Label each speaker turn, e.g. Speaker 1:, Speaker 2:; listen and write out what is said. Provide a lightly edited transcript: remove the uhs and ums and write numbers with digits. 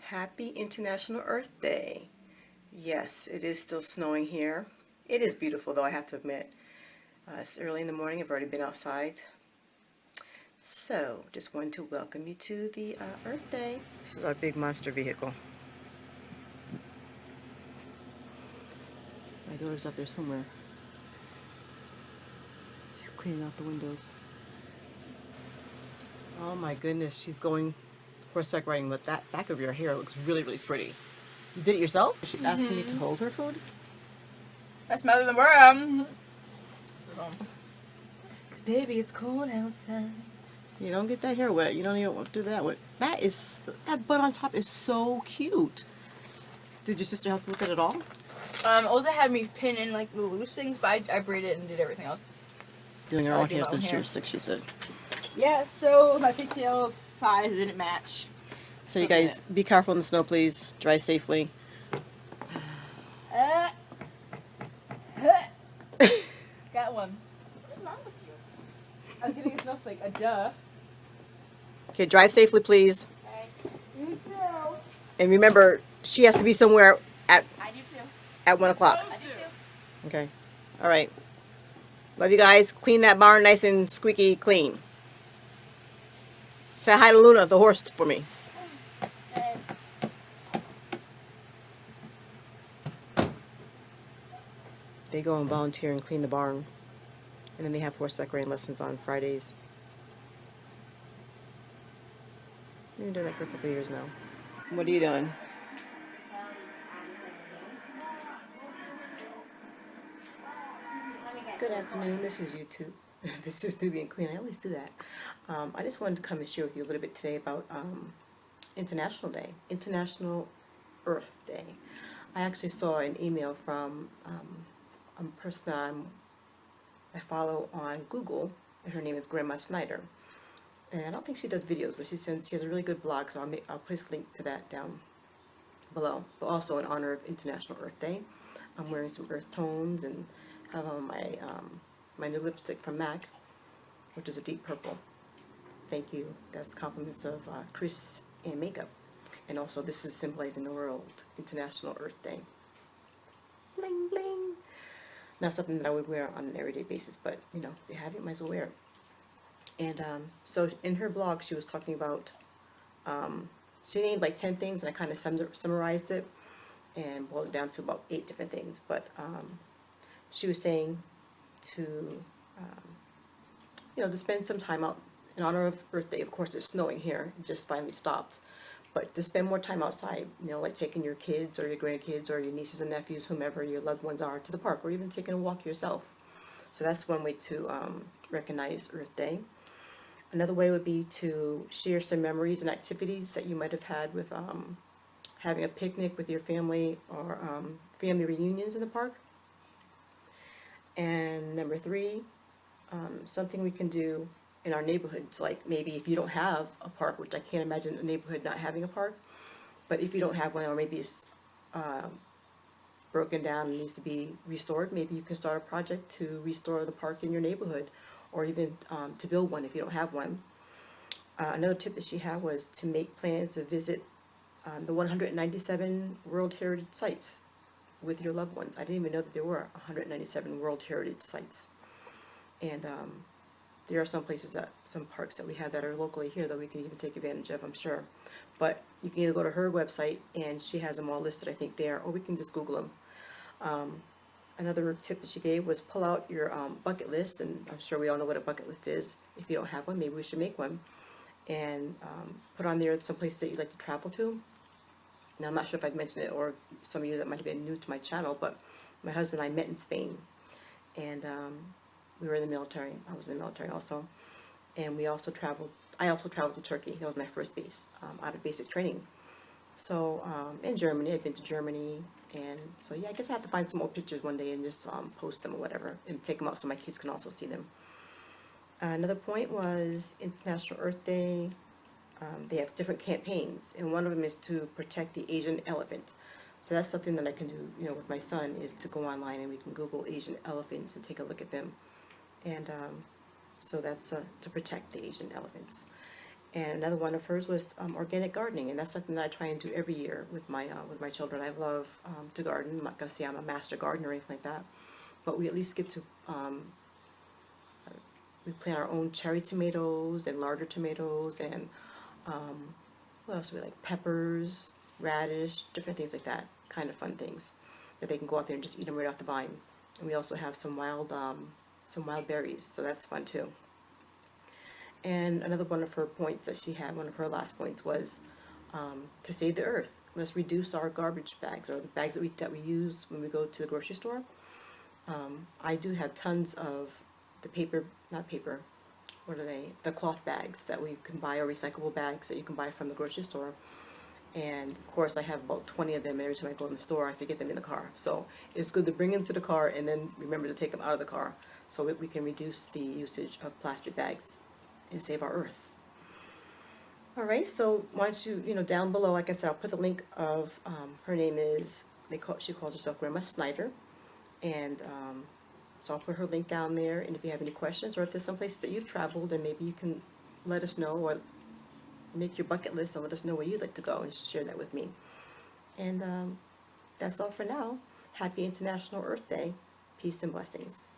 Speaker 1: Happy International Earth Day. Yes, it is still snowing here. It is beautiful though, I have to admit. It's early in the morning. I've already been outside. So, just wanted to welcome you to the Earth Day. This is our big monster vehicle. My daughter's up there somewhere. She's cleaning out the windows. Oh my goodness, she's going horseback riding with that back of your hair. Looks really, really pretty. You did it yourself? She's asking me to hold her food?
Speaker 2: That's Mother than where
Speaker 1: Baby, it's cold outside. You don't get that hair wet. You don't even want to do that wet. That bun on top is so cute. Did your sister help you with it at all?
Speaker 2: Oza had me pin in like the loose things, but I braided it and did everything else.
Speaker 1: Doing her own hair since she was 6, she said.
Speaker 2: Yeah, so my pigtail size didn't match.
Speaker 1: So you guys, be careful in the snow, please. Drive safely.
Speaker 2: Got one. What is wrong with you? I was getting a snowflake. A duh.
Speaker 1: Okay, drive safely, please.
Speaker 2: Okay. You too.
Speaker 1: And remember, she has to be somewhere
Speaker 2: I do too.
Speaker 1: at 1 o'clock.
Speaker 2: I do too.
Speaker 1: Okay. All right. Love you guys. Clean that barn nice and squeaky clean. Say hi to Luna, the horse, for me.
Speaker 2: Okay.
Speaker 1: They go and volunteer and clean the barn. And then they have horseback riding lessons on Fridays. We've been doing that for a couple of years now. What are you doing? Good afternoon. This is YouTube. This is Newbie and Queen. I always do that. I just wanted to come and share with you a little bit today about International Day, International Earth Day. I actually saw an email from a person that I follow on Google, and her name is Grandma Snyder. And I don't think she does videos, but she has a really good blog, so I'll place a link to that down below. But also in honor of International Earth Day, I'm wearing some earth tones and have on my new lipstick from MAC, which is a deep purple. Thank you. That's compliments of Chris and Makeup. And also this is symbolizing the world, International Earth Day. Bling bling. Not something that I would wear on an everyday basis, but you know, if you have it, might as well wear it. And so in her blog she was talking about, she named like 10 things, and I kind of summarized it and boiled it down to about 8 different things. But she was saying to, to spend some time out in honor of Earth Day. Of course, it's snowing here. It just finally stopped. But to spend more time outside, like taking your kids or your grandkids or your nieces and nephews, whomever your loved ones are, to the park, or even taking a walk yourself. So that's one way to recognize Earth Day. Another way would be to share some memories and activities that you might have had with having a picnic with your family, or family reunions in the park. And number 3, something we can do in our neighborhoods, like maybe if you don't have a park, which I can't imagine a neighborhood not having a park, but if you don't have one, or maybe it's broken down and needs to be restored, maybe you can start a project to restore the park in your neighborhood, or even to build one if you don't have one. Another tip that she had was to make plans to visit the 197 World Heritage Sites with your loved ones. I didn't even know that there were 197 World Heritage Sites. And there are some places, some parks that we have that are locally here that we can even take advantage of, I'm sure. But you can either go to her website, and she has them all listed, I think, there, or we can just Google them. Another tip that she gave was pull out your bucket list, and I'm sure we all know what a bucket list is. If you don't have one, maybe we should make one. And put on there some places that you'd like to travel to. Now, I'm not sure if I've mentioned it, or some of you that might have been new to my channel, but my husband and I met in Spain. And we were in the military. I was in the military also. And I also traveled to Turkey. That was my first base, out of basic training. So, in Germany, I've been to Germany. And so, yeah, I guess I have to find some old pictures one day and just post them or whatever, and take them out so my kids can also see them. Another point was International Earth Day. They have different campaigns, and one of them is to protect the Asian elephant. So that's something that I can do, with my son, is to go online and we can Google Asian elephants and take a look at them. And so that's to protect the Asian elephants. And another one of hers was organic gardening, and that's something that I try and do every year with my children. I love to garden. I'm not going to say I'm a master gardener or anything like that, but we at least get to we plant our own cherry tomatoes and larger tomatoes, and what else do we like? Peppers, radish, different things like that. Kind of fun things that they can go out there and just eat them right off the vine. And we also have some wild berries, so that's fun too. And another one of her points that she had, one of her last points, was to save the earth. Let's reduce our garbage bags, or the bags that we use when we go to the grocery store. I do have tons of the not paper, what are they? The cloth bags that we can buy, or recyclable bags that you can buy from the grocery store. And of course I have about 20 of them. Every time I go in the store I forget them in the car. So it's good to bring them to the car and then remember to take them out of the car, so we can reduce the usage of plastic bags and save our earth. Alright, so why don't you, down below, like I said, I'll put the link of, her name is, she calls herself Grandma Snyder, and so I'll put her link down there, and if you have any questions, or if there's some places that you've traveled, then maybe you can let us know, or make your bucket list and let us know where you'd like to go and share that with me. And that's all for now. Happy International Earth Day. Peace and blessings.